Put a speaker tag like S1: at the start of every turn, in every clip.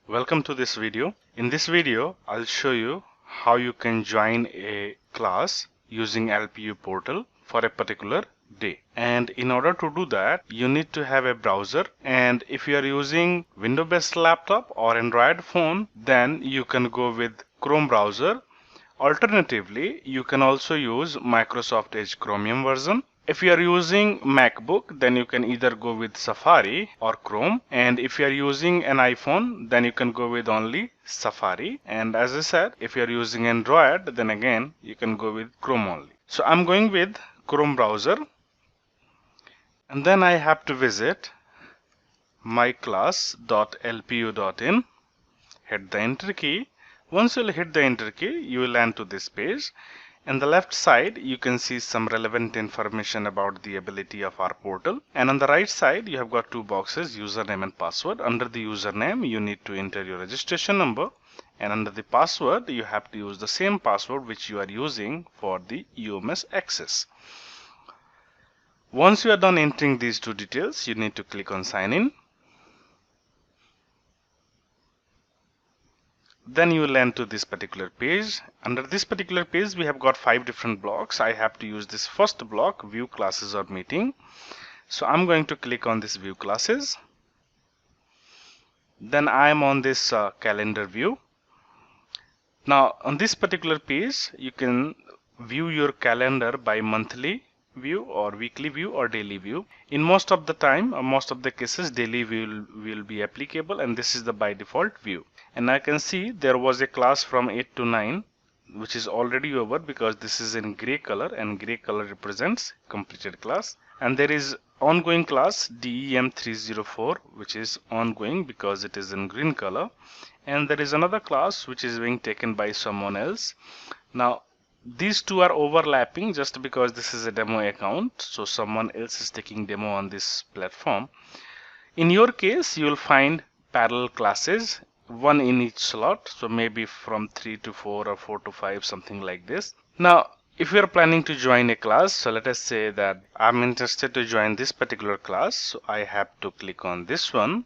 S1: Welcome to this video. In this video, I'll show you how you can join a class using LPU portal for a particular day. And in order to do that, you need to have a browser. And if you are using Windows-based laptop or Android phone, then you can go with Chrome browser. Alternatively, you can also use Microsoft Edge Chromium version. If you are using MacBook, then you can either go with Safari or Chrome. And if you are using an iPhone, then you can go with only Safari. And as I said, if you are using Android, then again, you can go with Chrome only. So I'm going with Chrome browser. And then I have to visit myclass.lpu.in. Hit the enter key. Once you'll hit the enter key, you will land to this page. On the left side, you can see some relevant information about the ability of our portal. And on the right side, you have got two boxes, username and password. Under the username, you need to enter your registration number. And under the password, you have to use the same password which you are using for the UMS access. Once you are done entering these two details, you need to click on sign in. Then you will land to this particular page. Under this particular page, we have got 5 different blocks. I have to use this first block, view classes or meeting. So I'm going to click on this view classes. Then I am on this calendar view. Now on this particular page, you can view your calendar by monthly view or weekly view or daily view. In most of the time, or most of the cases, daily view will be applicable, and this is the by default view. And I can see there was a class from 8 to 9 which is already over because this is in gray color, and gray color represents completed class. And there is ongoing class DEM304 which is ongoing because it is in green color. And there is another class which is being taken by someone else. Now these two are overlapping just because this is a demo account, so someone else is taking demo on this platform. In your case, you will find parallel classes, one in each slot, so maybe from 3 to 4 or 4 to 5, something like this. Now if you are planning to join a class, so let us say that I'm interested to join this particular class, so I have to click on this one.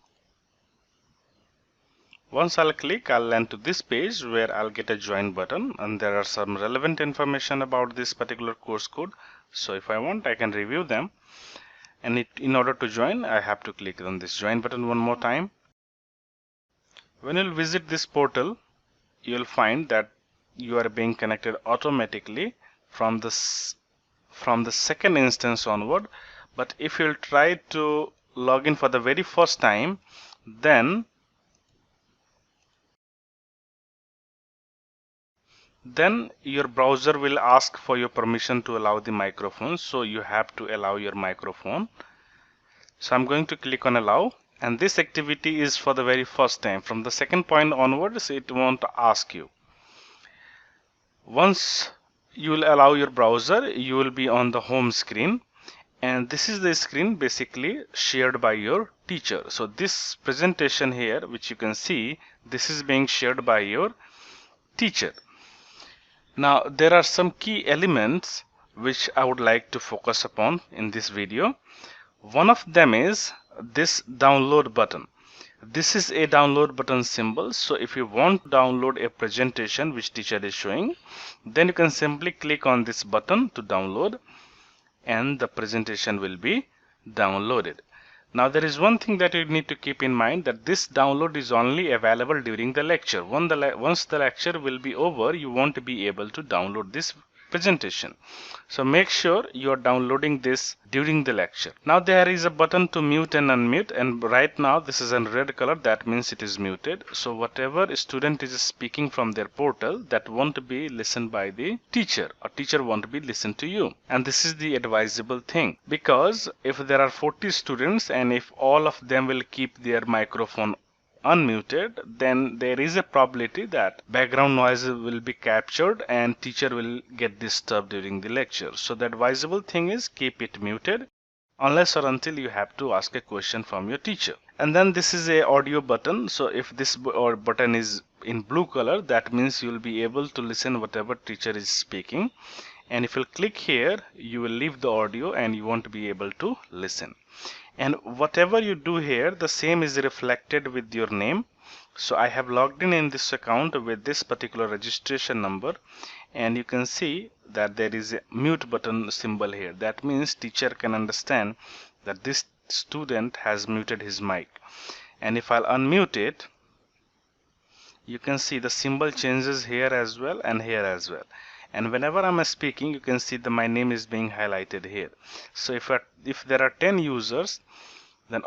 S1: Once I'll click, I'll land to this page where I'll get a join button, and there are some relevant information about this particular course code. So if I want, I can review them. And in order to join, I have to click on this join button one more time. When you'll visit this portal, you'll find that you are being connected automatically from the second instance onward. But if you'll try to log in for the very first time, then your browser will ask for your permission to allow the microphone, so you have to allow your microphone. So I'm going to click on allow, and this activity is for the very first time. From the second point onwards, it won't ask you. Once you will allow your browser, you will be on the home screen, and this is the screen basically shared by your teacher. So this presentation here, which you can see, this is being shared by your teacher. Now there are some key elements which I would like to focus upon in this video. One of them is this download button. This is a download button symbol. So if you want to download a presentation which teacher is showing, then you can simply click on this button to download, and the presentation will be downloaded. Now there is one thing that you need to keep in mind, that this download is only available during the lecture. Once the lecture will be over, you won't be able to download this presentation. So make sure you are downloading this during the lecture. Now there is a button to mute and unmute, and right now this is in red color, that means it is muted. So whatever student is speaking from their portal, that won't be listened by the teacher, or teacher won't be listened to you. And this is the advisable thing, because if there are 40 students and if all of them will keep their microphone unmuted, then there is a probability that background noise will be captured and teacher will get disturbed during the lecture. So the advisable thing is keep it muted unless or until you have to ask a question from your teacher. And then this is a audio button. So if this button is in blue color, that means you will be able to listen whatever teacher is speaking. And if you click here, you will leave the audio and you won't be able to listen. And whatever you do here, the same is reflected with your name. So I have logged in this account with this particular registration number, and you can see that there is a mute button symbol here. That means teacher can understand that this student has muted his mic. And if I'll unmute it, you can see the symbol changes here as well and here as well. And whenever I'm speaking, you can see that my name is being highlighted here. So if there are 10 users, then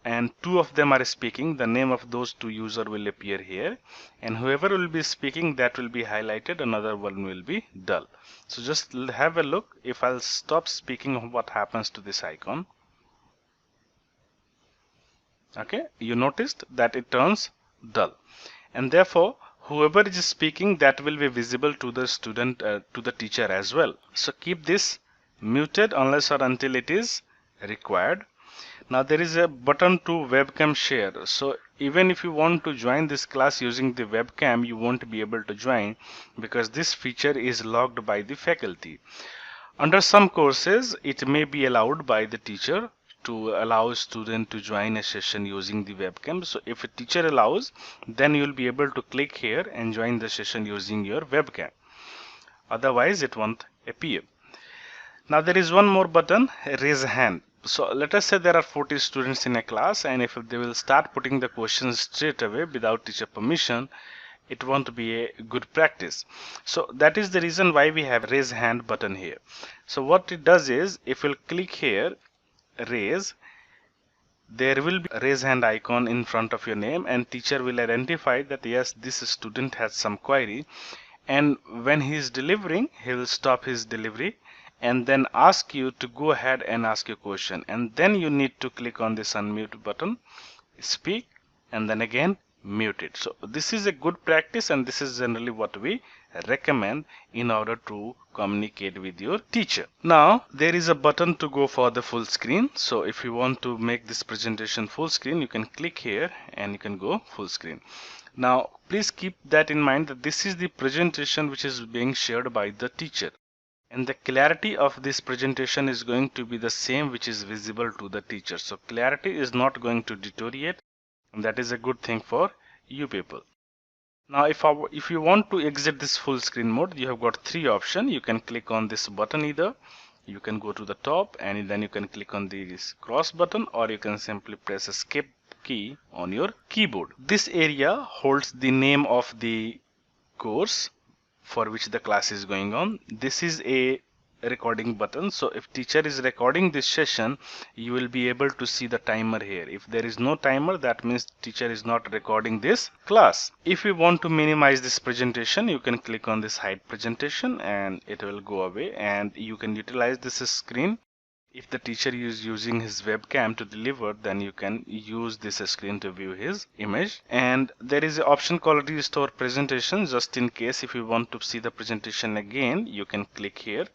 S1: and 2 of them are speaking, the name of those 2 users will appear here, and whoever will be speaking, that will be highlighted, another one will be dull. So just have a look. If I'll stop speaking, what happens to this icon? Okay, you noticed that it turns dull, and therefore whoever is speaking, that will be visible to the student, to the teacher as well. So keep this muted unless or until it is required. Now there is a button to webcam share. So even if you want to join this class using the webcam, you won't be able to join because this feature is logged by the faculty. Under some courses, it may be allowed by the teacher to allow a student to join a session using the webcam. So if a teacher allows, then you'll be able to click here and join the session using your webcam. Otherwise, it won't appear. Now there is one more button, raise a hand. So let us say there are 40 students in a class, and if they will start putting the questions straight away without teacher permission, it won't be a good practice. So that is the reason why we have raise hand button here. So what it does is, if you'll click here, raise, there will be a raise hand icon in front of your name, and teacher will identify that yes, this student has some query, and when he is delivering, he will stop his delivery and then ask you to go ahead and ask your question, and then you need to click on this unmute button, speak, and then again mute it. So this is a good practice, and this is generally what we recommend in order to communicate with your teacher. Now there is a button to go for the full screen. So if you want to make this presentation full screen, you can click here and you can go full screen. Now please keep that in mind that this is the presentation which is being shared by the teacher, and the clarity of this presentation is going to be the same which is visible to the teacher. So clarity is not going to deteriorate, and that is a good thing for you people. Now if you want to exit this full screen mode, you have got 3 options. You can click on this button, either you can go to the top and then you can click on this cross button, or you can simply press escape key on your keyboard. This area holds the name of the course for which the class is going on. This is a recording button, so if teacher is recording this session, you will be able to see the timer here. If there is no timer, that means teacher is not recording this class. If you want to minimize this presentation, you can click on this hide presentation and it will go away, and you can utilize this screen. If the teacher is using his webcam to deliver, then you can use this screen to view his image. And there is an option called restore presentation. Just in case if you want to see the presentation again, you can click here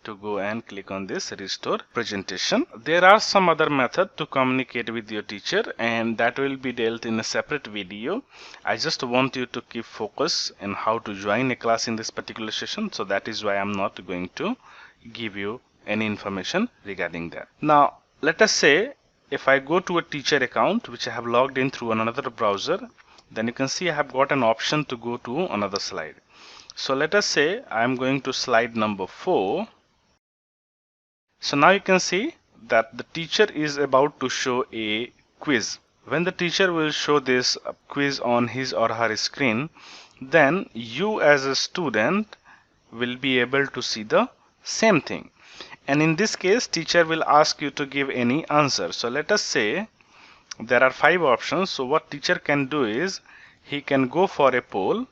S1: to go and click on this restore presentation. There are some other method to communicate with your teacher, and that will be dealt in a separate video. I just want you to keep focus on how to join a class in this particular session, so that is why I'm not going to give you any information regarding that. Now let us say if I go to a teacher account which I have logged in through another browser, then you can see I have got an option to go to another slide. So let us say I am going to slide number 4. So now you can see that the teacher is about to show a quiz. When the teacher will show this quiz on his or her screen, then you as a student will be able to see the same thing. And in this case, teacher will ask you to give any answer. So let us say there are 5 options. So what teacher can do is he can go for a poll,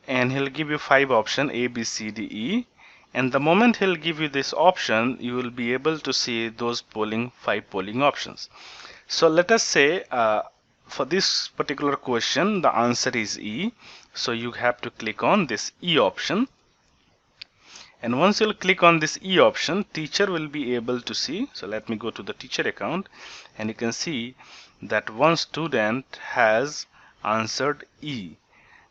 S1: and he'll give you 5 options A, B, C, D, E. And the moment he'll give you this option, you will be able to see those 5 polling options. So let us say for this particular question, the answer is E. So you have to click on this E option. And once you'll click on this E option, teacher will be able to see. So let me go to the teacher account, and you can see that one student has answered E,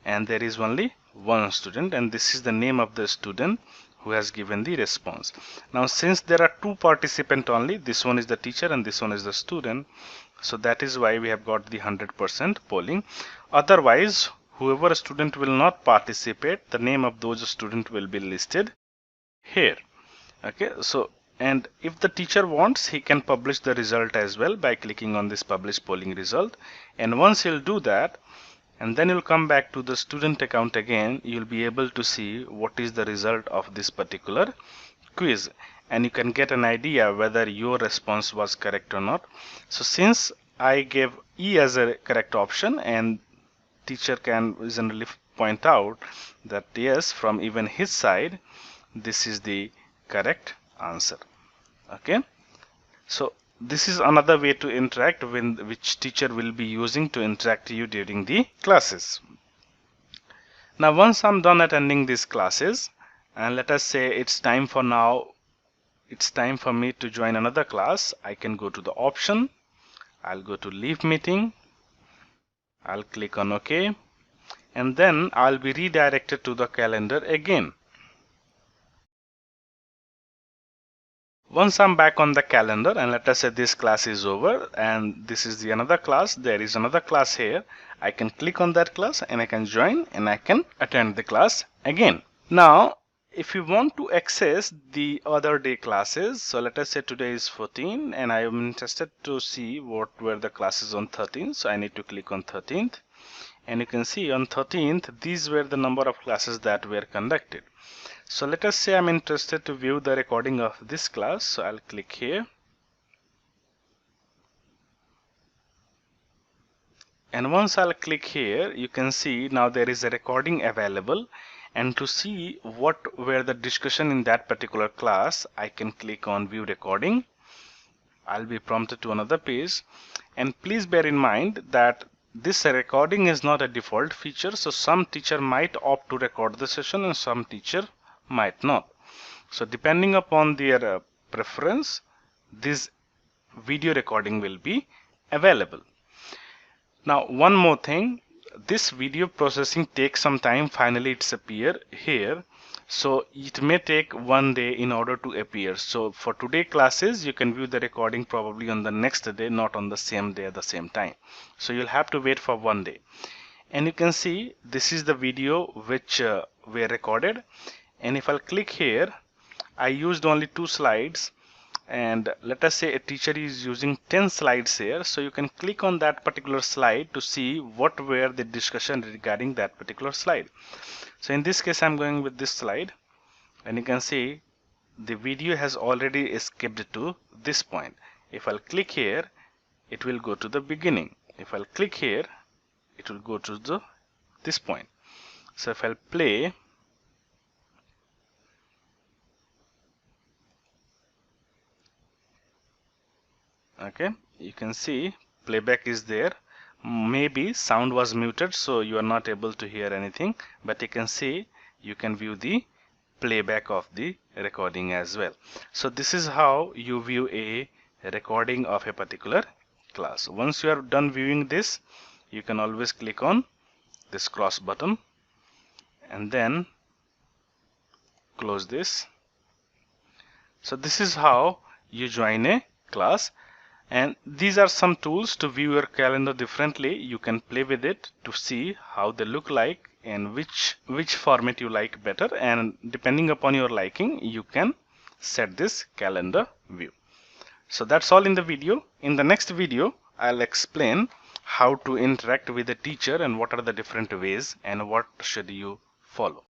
S1: and there is only one student, and this is the name of the student who has given the response. Now since there are 2 participants only, this one is the teacher and this one is the student, So that is why we have got the 100% polling. Otherwise, whoever student will not participate, the name of those student will be listed here. Okay, so and if the teacher wants, he can publish the result as well by clicking on this publish polling result. And once he'll do that, and then you'll come back to the student account again, you'll be able to see what is the result of this particular quiz, and you can get an idea whether your response was correct or not. So since I gave E as a correct option, and teacher can reasonably point out that yes, from even his side, this is the correct answer. Okay, so this is another way to interact with which teacher will be using to interact you during the classes. Now once I'm done attending these classes, and let us say it's time for me to join another class, I can go to the option, I'll go to leave meeting, I'll click on OK, and then I'll be redirected to the calendar again. Once I'm back on the calendar, and let us say this class is over and this is the another class, there is another class here, I can click on that class and I can join and I can attend the class again. Now if you want to access the other day classes, so let us say today is 14 and I am interested to see what were the classes on 13th, so I need to click on 13th, and you can see on 13th these were the number of classes that were conducted. So let us say I'm interested to view the recording of this class, so I'll click here. And once I'll click here, you can see now there is a recording available, and to see what were the discussion in that particular class, I can click on view recording. I'll be prompted to another page, and please bear in mind that this recording is not a default feature, so some teacher might opt to record the session and some teacher might not. So depending upon their preference, this video recording will be available. Now one more thing, this video processing takes some time. Finally it's appear here, so it may take one day in order to appear. So for today classes you can view the recording probably on the next day, not on the same day at the same time. So you'll have to wait for one day. And you can see this is the video which were recorded, and if I'll click here, I used only 2 slides, and let us say a teacher is using 10 slides here, so you can click on that particular slide to see what were the discussion regarding that particular slide. So in this case I'm going with this slide, and you can see the video has already escaped to this point. If I'll click here, it will go to the beginning. If I'll click here, it will go to this point. So if I'll play, okay, you can see playback is there. Maybe sound was muted, so you are not able to hear anything, but you can see, you can view the playback of the recording as well. So this is how you view a recording of a particular class. Once you are done viewing this, you can always click on this cross button and then close this. So this is how you join a class, and these are some tools to view your calendar differently. You can play with it to see how they look like and which format you like better, and depending upon your liking you can set this calendar view. So that's all in the video. In the next video I'll explain how to interact with the teacher and what are the different ways and what should you follow.